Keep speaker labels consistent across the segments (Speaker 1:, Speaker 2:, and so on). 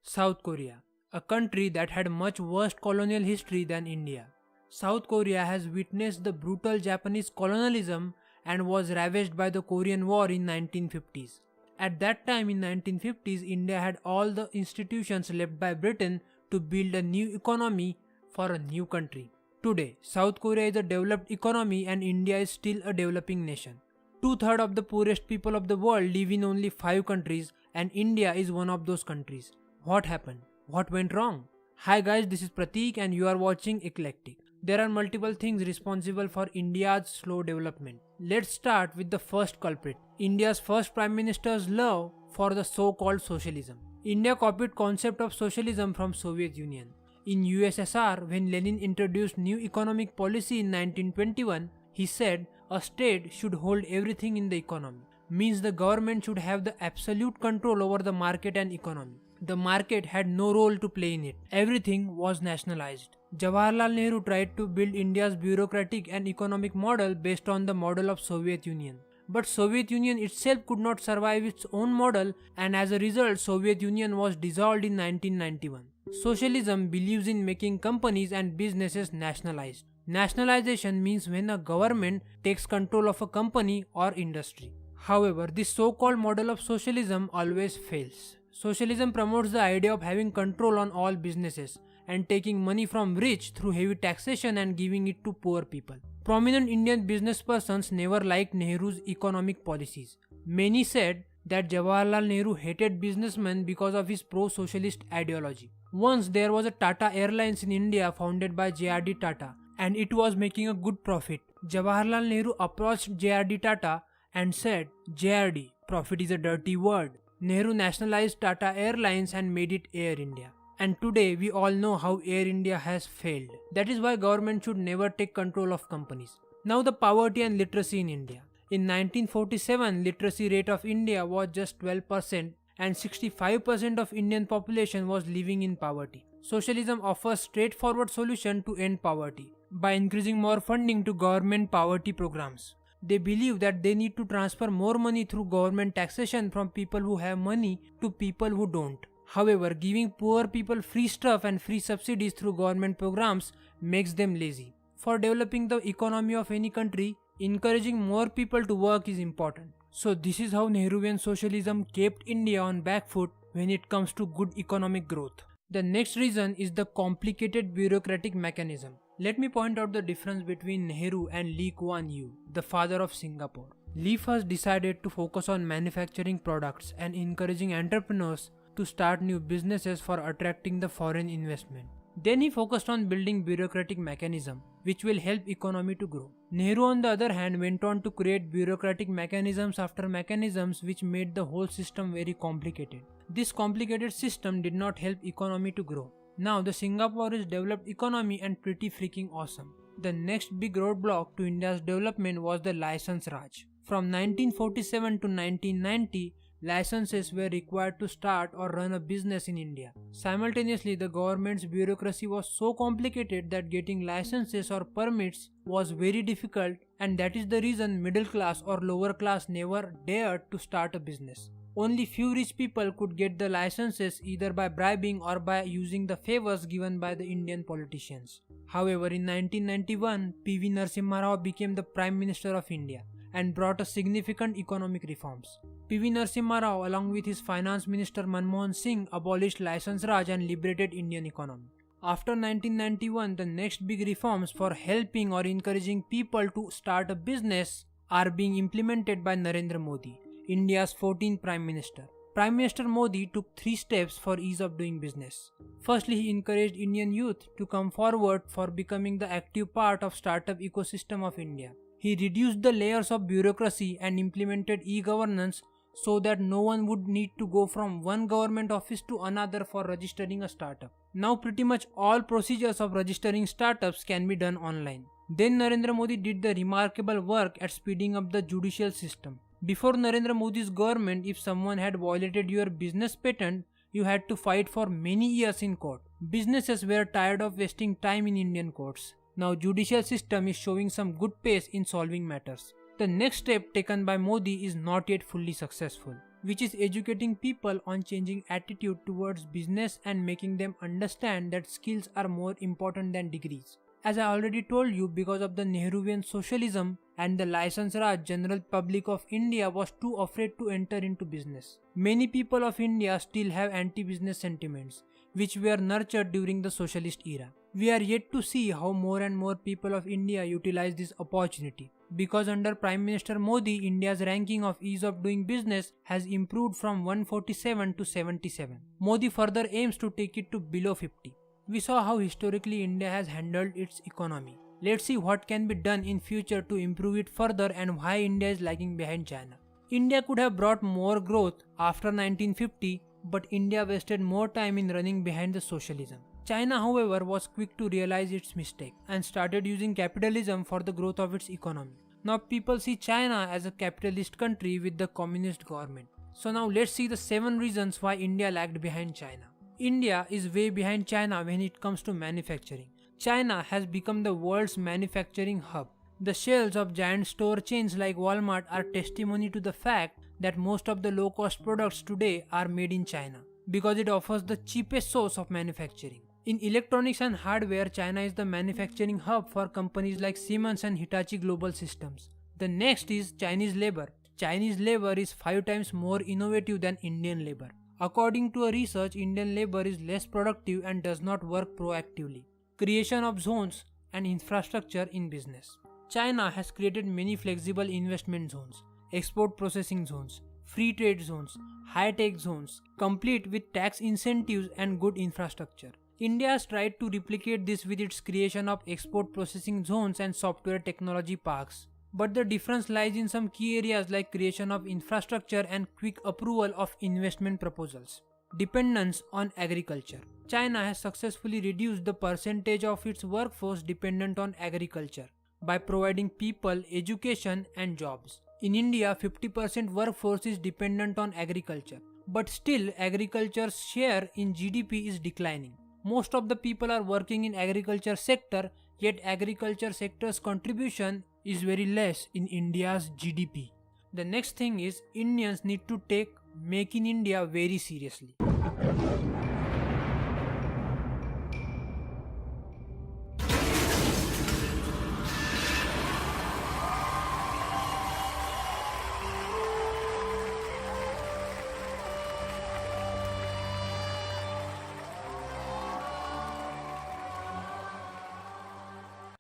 Speaker 1: South Korea, a country that had much worse colonial history than India. South Korea has witnessed the brutal Japanese colonialism and was ravaged by the Korean War in 1950s. At that time in 1950s, India had all the institutions left by Britain to build a new economy for a new country. Today, South Korea is a developed economy and India is still a developing nation. Two-thirds of the poorest people of the world live in only 5 countries and India is one of those countries. What happened? What went wrong? Hi guys, this is Prateek and you are watching Eclectic. There are multiple things responsible for India's slow development. Let's start with the first culprit, India's first Prime Minister's love for the so-called socialism. India copied concept of socialism from Soviet Union. In USSR, when Lenin introduced new economic policy in 1921, he said a state should hold everything in the economy. Means the government should have the absolute control over the market and economy. The market had no role to play in it. Everything was nationalized. Jawaharlal Nehru tried to build India's bureaucratic and economic model based on the model of Soviet Union. But Soviet Union itself could not survive its own model and as a result Soviet Union was dissolved in 1991. Socialism believes in making companies and businesses nationalized. Nationalization means when a government takes control of a company or industry. However, this so-called model of socialism always fails. Socialism promotes the idea of having control on all businesses and taking money from rich through heavy taxation and giving it to poor people. Prominent Indian business persons never liked Nehru's economic policies. Many said that Jawaharlal Nehru hated businessmen because of his pro-socialist ideology. Once there was a Tata Airlines in India founded by J.R.D. Tata and it was making a good profit. Jawaharlal Nehru approached J.R.D. Tata and said, "J.R.D., profit is a dirty word." Nehru nationalized Tata Airlines and made it Air India. And today we all know how Air India has failed. That is why government should never take control of companies. Now the poverty and literacy in India. In 1947, literacy rate of India was just 12% and 65% of Indian population was living in poverty. Socialism offers straightforward solution to end poverty by increasing more funding to government poverty programs. They believe that they need to transfer more money through government taxation from people who have money to people who don't. However, giving poor people free stuff and free subsidies through government programs makes them lazy. For developing the economy of any country, encouraging more people to work is important. So this is how Nehruvian socialism kept India on back foot when it comes to good economic growth. The next reason is the complicated bureaucratic mechanism. Let me point out the difference between Nehru and Lee Kuan Yew, the father of Singapore. Lee first decided to focus on manufacturing products and encouraging entrepreneurs to start new businesses for attracting the foreign investment. Then he focused on building bureaucratic mechanism which will help economy to grow. Nehru on the other hand went on to create bureaucratic mechanisms after mechanisms which made the whole system very complicated. This complicated system did not help economy to grow. Now the Singapore is developed economy and pretty freaking awesome. The next big roadblock to India's development was the license Raj. From 1947 to 1990, licenses were required to start or run a business in India. Simultaneously, the government's bureaucracy was so complicated that getting licenses or permits was very difficult, and that is the reason middle class or lower class never dared to start a business. Only few rich people could get the licenses either by bribing or by using the favors given by the Indian politicians. However, in 1991, P.V. Narasimha Rao became the Prime Minister of India and brought a significant economic reforms. P.V. Narasimha Rao along with his Finance Minister Manmohan Singh abolished License Raj and liberated Indian economy. After 1991, the next big reforms for helping or encouraging people to start a business are being implemented by Narendra Modi, India's 14th Prime Minister. Prime Minister Modi took 3 steps for ease of doing business. Firstly, he encouraged Indian youth to come forward for becoming the active part of startup ecosystem of India. He reduced the layers of bureaucracy and implemented e-governance so that no one would need to go from one government office to another for registering a startup. Now pretty much all procedures of registering startups can be done online. Then Narendra Modi did the remarkable work at speeding up the judicial system. Before Narendra Modi's government, if someone had violated your business patent, you had to fight for many years in court. Businesses were tired of wasting time in Indian courts. Now judicial system is showing some good pace in solving matters. The next step taken by Modi is not yet fully successful. which is educating people on changing attitude towards business and making them understand that skills are more important than degrees. As I already told you, because of the Nehruvian socialism and the License Raj, general public of India was too afraid to enter into business. Many people of India still have anti-business sentiments, which were nurtured during the socialist era. We are yet to see how more and more people of India utilize this opportunity. Because under Prime Minister Modi, India's ranking of ease of doing business has improved from 147 to 77. Modi further aims to take it to below 50. We saw how historically India has handled its economy. Let's see what can be done in future to improve it further and why India is lagging behind China. India could have brought more growth after 1950, but India wasted more time in running behind the socialism. China, however, was quick to realize its mistake and started using capitalism for the growth of its economy. Now people see China as a capitalist country with the communist government. So now let's see the 7 reasons why India lagged behind China. India is way behind China when it comes to manufacturing. China has become the world's manufacturing hub. The shelves of giant store chains like Walmart are testimony to the fact that most of the low-cost products today are made in China because it offers the cheapest source of manufacturing. In electronics and hardware, China is the manufacturing hub for companies like Siemens and Hitachi Global Systems. The next is Chinese labor. Chinese labor is 5 times more innovative than Indian labor. According to a research, Indian labor is less productive and does not work proactively. Creation of zones and infrastructure in business. China has created many flexible investment zones, export processing zones, free trade zones, high-tech zones, complete with tax incentives and good infrastructure. India has tried to replicate this with its creation of export processing zones and software technology parks. But the difference lies in some key areas like creation of infrastructure and quick approval of investment proposals. Dependence on agriculture. China has successfully reduced the percentage of its workforce dependent on agriculture by providing people education and jobs. In India, 50% workforce is dependent on agriculture, but still agriculture's share in GDP is declining. Most of the people are working in agriculture sector, yet agriculture sector's contribution is very less in India's GDP. The next thing is Indians need to take Make in India very seriously.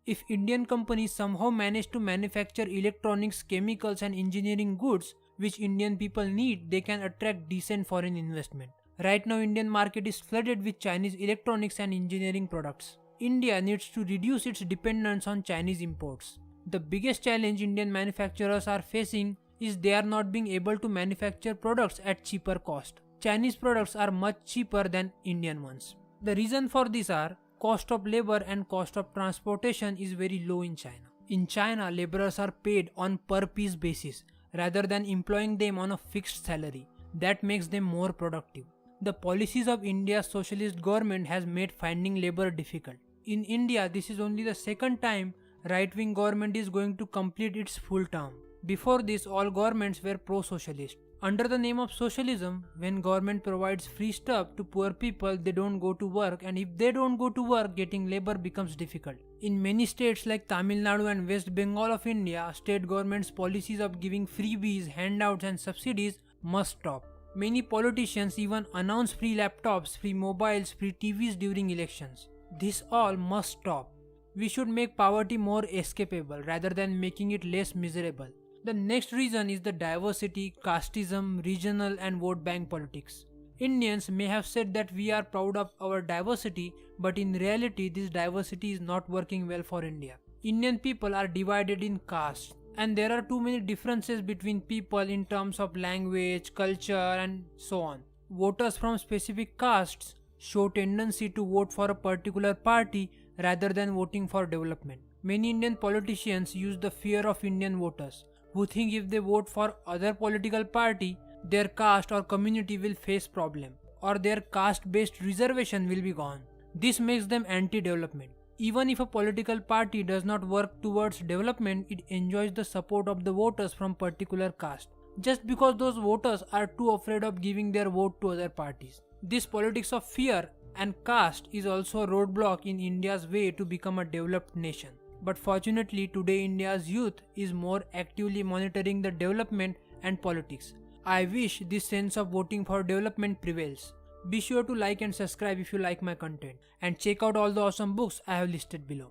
Speaker 1: If Indian companies somehow manage to manufacture electronics, chemicals and engineering goods which Indian people need, they can attract decent foreign investment. Right now Indian market is flooded with Chinese electronics and engineering products. India needs to reduce its dependence on Chinese imports. The biggest challenge Indian manufacturers are facing is they are not being able to manufacture products at cheaper cost. Chinese products are much cheaper than Indian ones. The reason for this are cost of labor and cost of transportation is very low in China. In China, laborers are paid on per piece basis rather than employing them on a fixed salary. That makes them more productive. The policies of India's socialist government has made finding labor difficult. In India, this is only the second time right-wing government is going to complete its full term. Before this, all governments were pro-socialist. Under the name of socialism, when government provides free stuff to poor people, they don't go to work, and if they don't go to work, getting labor becomes difficult. In many states like Tamil Nadu and West Bengal of India, state government's policies of giving freebies, handouts and subsidies must stop. Many politicians even announce free laptops, free mobiles, free TVs during elections. This all must stop. We should make poverty more escapable rather than making it less miserable. The next reason is the diversity, casteism, regional and vote bank politics. Indians may have said that we are proud of our diversity, but in reality this diversity is not working well for India. Indian people are divided in castes, and there are too many differences between people in terms of language, culture and so on. Voters from specific castes show tendency to vote for a particular party rather than voting for development. Many Indian politicians use the fear of Indian voters, who think if they vote for other political party, their caste or community will face problem, or their caste-based reservation will be gone. This makes them anti-development. Even if a political party does not work towards development, it enjoys the support of the voters from particular caste. just because those voters are too afraid of giving their vote to other parties. This politics of fear and caste is also a roadblock in India's way to become a developed nation. But fortunately, today India's youth is more actively monitoring the development and politics. I wish this sense of voting for development prevails. Be sure to like and subscribe if you like my content, and check out all the awesome books I have listed below.